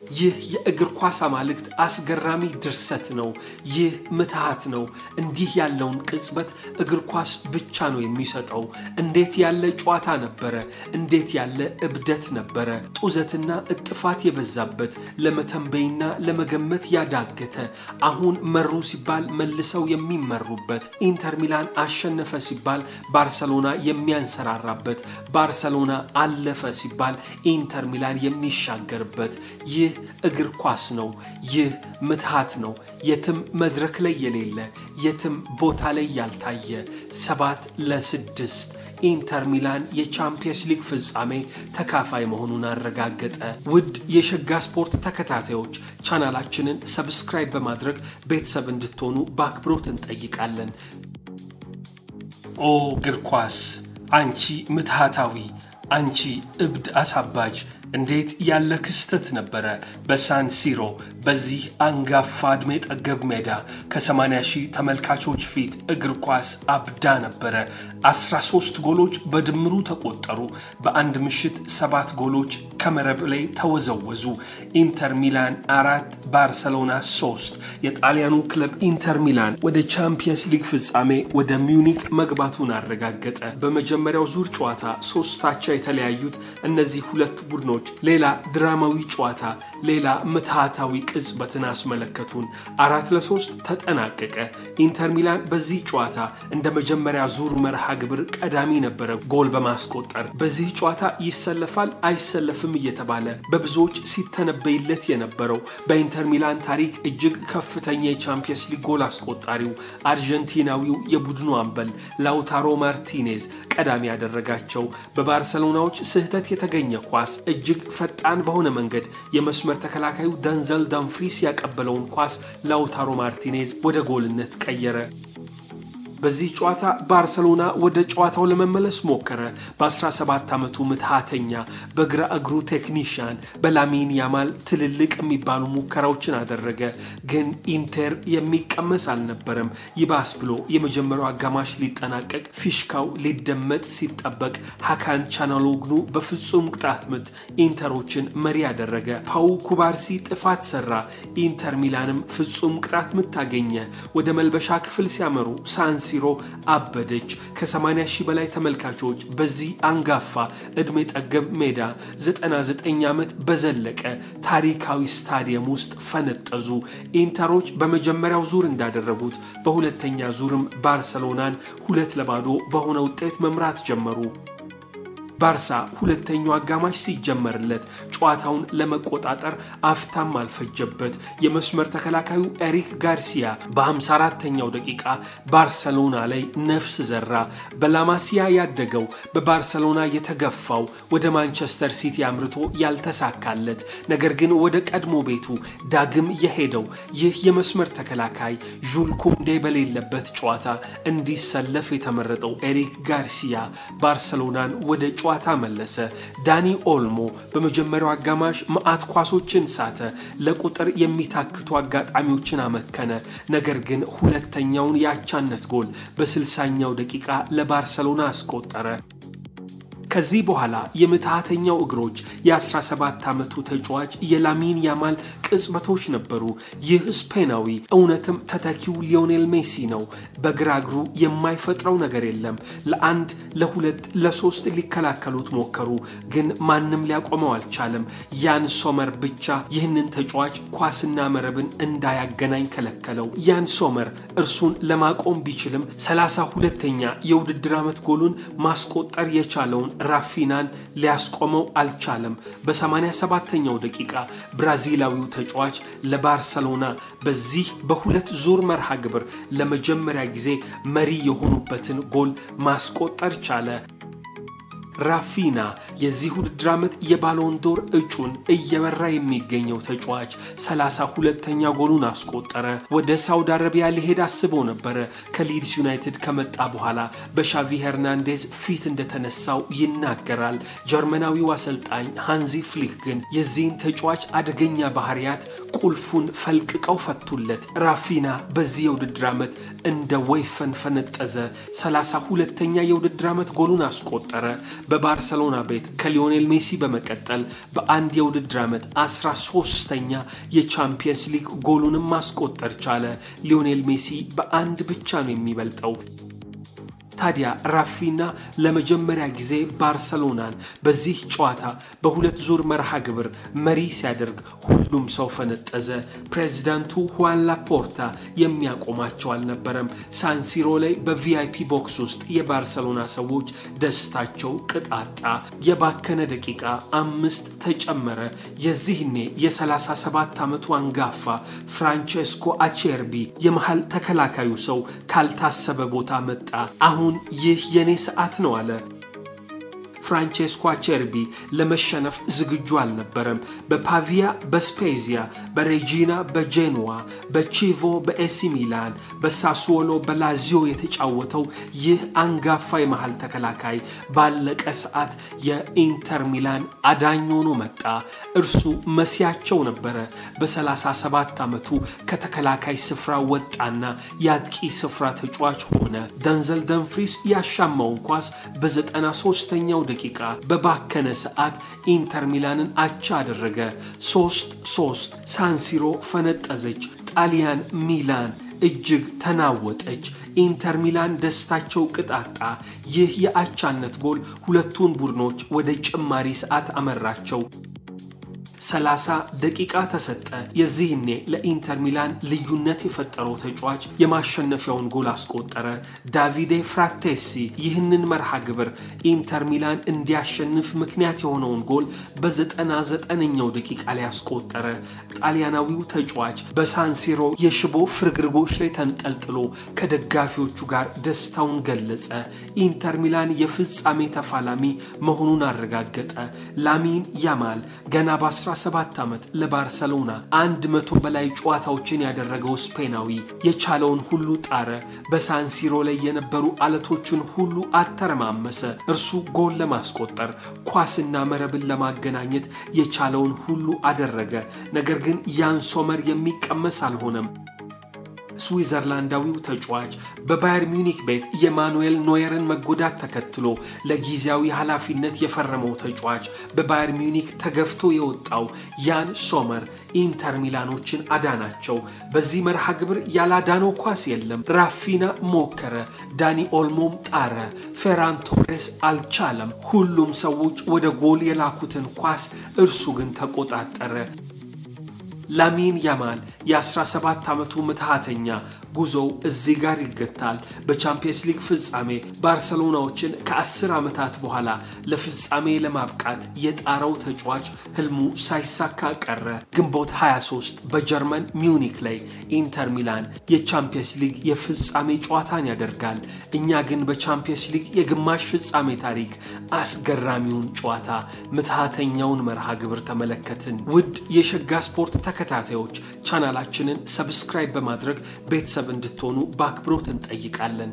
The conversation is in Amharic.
ይህ የእግር ኳስ አማልክት አስገራሚ ድርሰት ነው ይህ ምትሃት ነው እንዲህ ያለውን ቅጽበት እግር ኳስ ብቻ ነው የሚሰጠው እንዴት ያለ ጨዋታ ነበር እንዴት ያለ እብደት ነበር ጡዘትና እጥፋት የበዛበት ለመተንበይና ለመገመት ያዳገተ አሁን መሩ ሲባል መልሰው የሚመሩበት ኢንተር ሚላን አሸነፈ ሲባል ባርሴሎና የሚያንሰራራበት ባርሴሎና አለፈ ሲባል ኢንተር ሚላን የሚሻገርበት ይህ እግር ኳስ ነው ይህ ምትሃት ነው የትም መድረክ ላይ የሌለ የትም ቦታ ላይ ያልታየ 7-6 ኢንተር ሚላን የቻምፒየንስ ሊግ ፍጻሜ ተካፋይ መሆኑን አረጋገጠ ውድ የሸጋ ስፖርት ተከታታዮች ቻናላችንን ሰብስክራይብ በማድረግ ቤተሰብ እንድትሆኑ በአክብሮት እንጠይቃለን ኦ እግር ኳስ አንቺ ምትሃታዊ አንቺ እብድ አሳባጅ እንዴት ያለ ክስተት ነበር በሳን ሲሮ በዚህ አንጋፋ እድሜ ጠገብ ሜዳ ከ80,000 ተመልካቾች ፊት እግር ኳስ አብዳ ነበር 13 ጎሎች በድምሩ ተቆጠሩ በአንድ ምሽት 7 ጎሎች ከመረብ ላይ ተወዘወዙ ኢንተር ሚላን 4 ባርሴሎና 3 የጣሊያኑ ክለብ ኢንተር ሚላን ወደ ቻምፒየንስ ሊግ ፍጻሜ ወደ ሚዩኒክ መግባቱን አረጋገጠ በመጀመሪያው ዙር ጨዋታ 3 አቻ የተለያዩት እነዚህ ሁለት ቡድኖች ሌላ ድራማዊ ጨዋታ ሌላ ምትሃታዊ ቅጽበትን አስመለከቱን 4-3 ተጠናቀቀ ኢንተር ሚላን በዚህ ጨዋታ እንደ መጀመሪያ ዙር መርሃ ግብር ቀዳሚ ነበር ጎል በማስቆጠር በዚህ ጨዋታ ይሰለፋል አይሰለፍም እየተባለ በብዙዎች ሲተነበይለት የነበረው በኢንተር ሚላን ታሪክ እጅግ ከፍተኛ የቻምፒየንስ ሊግ ጎል አስቆጣሪው አርጀንቲናዊው የቡድኑ አምበል ላውታሮ ማርቲኔዝ ቀዳሚ ያደረጋቸው በባርሴሎናዎች ስህተት የተገኘ ኳስ እጅግ ፈጣን በሆነ መንገድ የመስመር ተከላካዩ ደንዘል ዳምፍሪስ ያቀበለውን ኳስ ላውታሮ ማርቲኔዝ ወደ ጎልነት ቀየረ በዚህ ጨዋታ ባርሴሎና ወደ ጨዋታው ለመመለስ ሞከረ በ17 ዓመቱ ምትሃተኛ በግራ እግሩ ቴክኒሻን በላሚን ያማል ትልልቅ የሚባሉ ሙከራዎችን አደረገ ግን ኢንተር የሚቀመስ አልነበረም ይባስ ብሎ የመጀመሪያው አጋማሽ ሊጠናቀቅ ፊሽካው ሊደመጥ ሲጠበቅ ሃካን ቻናሎግሉ በፍጹም ቅጣት ምት ኢንተሮችን መሪ ያደረገ ፓው ኩባርሲ ጥፋት ሰራ ኢንተር ሚላንም ፍጹም ቅጣት ምት ታገኘ ወደ መልበሻ ክፍል ሲያመሩ ሳንሲሮ አበደች ከ80,000 በላይ ተመልካቾች በዚህ አንጋፋ እድሜ ጠገብ ሜዳ 99 ዓመት በዘለቀ ታሪካዊ ስታዲየም ውስጥ ፈነጠዙ ኢንተሮች በመጀመሪያው ዙር እንዳደረጉት በሁለተኛ ዙርም ባርሴሎናን 2-0 በሆነ ውጤት መምራት ጀመሩ ባርሳ ሁለተኛው አጋማሽ ሲጀመርለት ጨዋታውን ለመቆጣጠር አፍታም አልፈጀበት የመስመር ተከላካዩ ኤሪክ ጋርሲያ በ54ኛው ደቂቃ ባርሴሎና ላይ ነፍስ ዘራ በላማሲያ ያደገው በባርሴሎና የተገፋው ወደ ማንቸስተር ሲቲ አምርቶ ያልተሳካለት ነገር ግን ወደ ቀድሞ ቤቱ ዳግም የሄደው ይህ የመስመር ተከላካይ ጁል ኩንዴ በሌለበት ጨዋታ እንዲሰለፍ የተመረጠው ኤሪክ ጋርሲያ ባርሴሎናን ወደ ጨዋታ መለሰ ዳኒ ኦልሞ በመጀመሪያው አጋማሽ ማአት ኳሶችን ሳተ ለቁጥር የሚታክቱ አጋጣሚዎችን አመከነ ነገር ግን ሁለተኛውን ያቻነት ጎል በ60ኛው ደቂቃ ለባርሴሎና አስቆጠረ ከዚህ በኋላ የምትሃተኛው እግሮች የ17 ዓመቱ ተጫዋች የላሚን ያማል ቅጽበቶች ነበሩ ይህ ስፔናዊ እውነትም ተተኪው ሊዮኔል ሜሲ ነው በግራ እግሩ የማይፈጥረው ነገር የለም ለአንድ ለሁለት ለሶስት ሊከላከሉት ሞከሩ ግን ማንንም ሊያቆመው አልቻለም ያን ሶመር ብቻ ይህንን ተጫዋች ኳስና መረብን እንዳያገናኝ ከለከለው ያን ሶመር እርሱን ለማቆም ቢችልም 32ኛ የውድድር ዓመት ጎሉን ማስቆጠር የቻለውን ራፊናን ሊያስቆመው አልቻለም በ87ኛው ደቂቃ ብራዚላዊው ተጫዋች ለባርሴሎና በዚህ በሁለት ዙር መርሃ ግብር ለመጀመሪያ ጊዜ መሪ የሆኑበትን ጎል ማስቆጠር ቻለ ራፊና የዚህ ውድድር ዓመት የባሎን ዶር እጩን እየመራ የሚገኘው ተጫዋች 32ኛ ጎሉን አስቆጠረ ወደ ሳውዲ አረቢያ ሊሄድ አስቦ ነበር ከሊድስ ዩናይትድ ከመጣ በኋላ በሻቪ ሄርናንዴዝ ፊት እንደተነሳው ይናገራል ጀርመናዊው አሰልጣኝ ሃንዚ ፍሊክ ግን የዚህን ተጫዋች አደገኛ ባህሪያት ቁልፉን ፈልቅቀው ፈቱለት ራፊና በዚህ የውድድር ዓመት እንደ ወይፈን ፈነጠዘ 32ኛ የውድድር ዓመት ጎሉን አስቆጠረ በባርሰሎና ቤት ከሊዮኔል ሜሲ በመቀጠል በአንድ የውድድር ዓመት 13ኛ የቻምፒየንስ ሊግ ጎሉንም ማስቆጠር ቻለ። ሊዮኔል ሜሲ በአንድ ብቻ ነው የሚበልጠው። ታዲያ ራፊና ለመጀመሪያ ጊዜ ባርሰሎናን በዚህ ጨዋታ በሁለት ዙር መርሃ ግብር መሪ ሲያደርግ ሁሉም ሰው ፈነጠዘ። ፕሬዝዳንቱ ሁዋን ላፖርታ የሚያቆማቸው አልነበረም። ሳንሲሮ ላይ በቪአይፒ ቦክስ ውስጥ የባርሰሎና ሰዎች ደስታቸው ቅጣጣ። የባከነ ደቂቃ 5 ተጨመረ። የዚህኔ የ37 ዓመቱ አንጋፋ ፍራንቼስኮ አቼርቢ የመሃል ተከላካዩ ሰው ካልታሰበ ቦታ መጣ። አሁን ይህ የኔ ሰዓት ነው አለ። ፍራንቼስኮ አቼርቢ ለመሸነፍ ዝግጁ አልነበረም። በፓቪያ፣ በስፔዚያ፣ በሬጂና፣ በጄኖዋ፣ በቺቮ፣ በኤሲ ሚላን፣ በሳሱዎሎ፣ በላዚዮ የተጫወተው ይህ አንጋፋ የመሃል ተከላካይ ባለቀ ሰዓት የኢንተር ሚላን አዳኝ ሆኖ መጣ። እርሱ መሲያቸው ነበረ። በ37 ዓመቱ ከተከላካይ ስፍራ ወጣና ያጥቂ ስፍራ ተጫዋች ሆነ። ደንዘል ደምፍሪስ ያሻማውን ኳስ በ93ኛው ደቂቃ በባከነ ሰዓት ኢንተር ሚላንን አቻ አደረገ። 3-3 ሳንሲሮ ፈነጠዘች። ጣሊያን ሚላን እጅግ ተናወጠች። ኢንተር ሚላን ደስታቸው ቅጣጣ። ይህ የአቻነት ጎል ሁለቱን ቡድኖች ወደ ጭማሪ ሰዓት አመራቸው። 30 ደቂቃ ተሰጠ። የዚህኔ ለኢንተር ሚላን ልዩነት የፈጠረው ተጫዋች የማሸነፊያውን ጎል አስቆጠረ። ዳቪዴ ፍራቴሲ ይህንን መርሃ ግብር ኢንተር ሚላን እንዲያሸንፍ ምክንያት የሆነውን ጎል በ99ኛው ደቂቃ ላይ አስቆጠረ። ጣሊያናዊው ተጫዋች በሳንሲሮ የሽቦ ፍርግርጎች ላይ ተንጠልጥሎ ከደጋፊዎቹ ጋር ደስታውን ገለጸ። ኢንተር ሚላን የፍጻሜ ተፋላሚ መሆኑን አረጋገጠ። ላሚን ያማል ገና በ17 ዓመት ለባርሰሎና 100 በላይ ጨዋታዎችን ያደረገው ስፔናዊ የቻለውን ሁሉ ጣረ። በሳንሲሮ ላይ የነበሩ አለቶችን ሁሉ አተረማመሰ። እርሱ ጎል ለማስቆጠር ኳስና መረብን ለማገናኘት የቻለውን ሁሉ አደረገ። ነገር ግን ያን ሶመር የሚቀመስ አልሆነም። ስዊዘርላንዳዊው ተጫዋች በባየር ሚዩኒክ ቤት የማኑኤል ኖየርን መጎዳት ተከትሎ ለጊዜያዊ ኃላፊነት የፈረመው ተጫዋች በባየር ሚዩኒክ ተገፍቶ የወጣው ያን ሶመር ኢንተር ሚላኖችን አዳናቸው። በዚህ መርሃ ግብር ያላዳነው ኳስ የለም። ራፊና ሞከረ፣ ዳኒ ኦልሞም ጣረ፣ ፌራን ቶሬስ አልቻለም። ሁሉም ሰዎች ወደ ጎል የላኩትን ኳስ እርሱ ግን ተቆጣጠረ። ላሚን ያማል የ17 ዓመቱ ምትሃተኛ ጉዞው እዚህ ጋር ይገታል። በቻምፒየንስ ሊግ ፍጻሜ ባርሰሎናዎችን ከ10 ዓመታት በኋላ ለፍጻሜ ለማብቃት የጣረው ተጫዋች ህልሙ ሳይሳካ ቀረ። ግንቦት 23 በጀርመን ሚዩኒክ ላይ ኢንተር ሚላን የቻምፒየንስ ሊግ የፍጻሜ ጨዋታን ያደርጋል። እኛ ግን በቻምፒየንስ ሊግ የግማሽ ፍጻሜ ታሪክ አስገራሚውን ጨዋታ ምትሃተኛውን መርሃ ግብር ተመለከትን። ውድ የሸጋ ስፖርት ተከታታዮች ቻናላችንን ሰብስክራይብ በማድረግ ቤተሰብ እንድትሆኑ በአክብሮት እንጠይቃለን።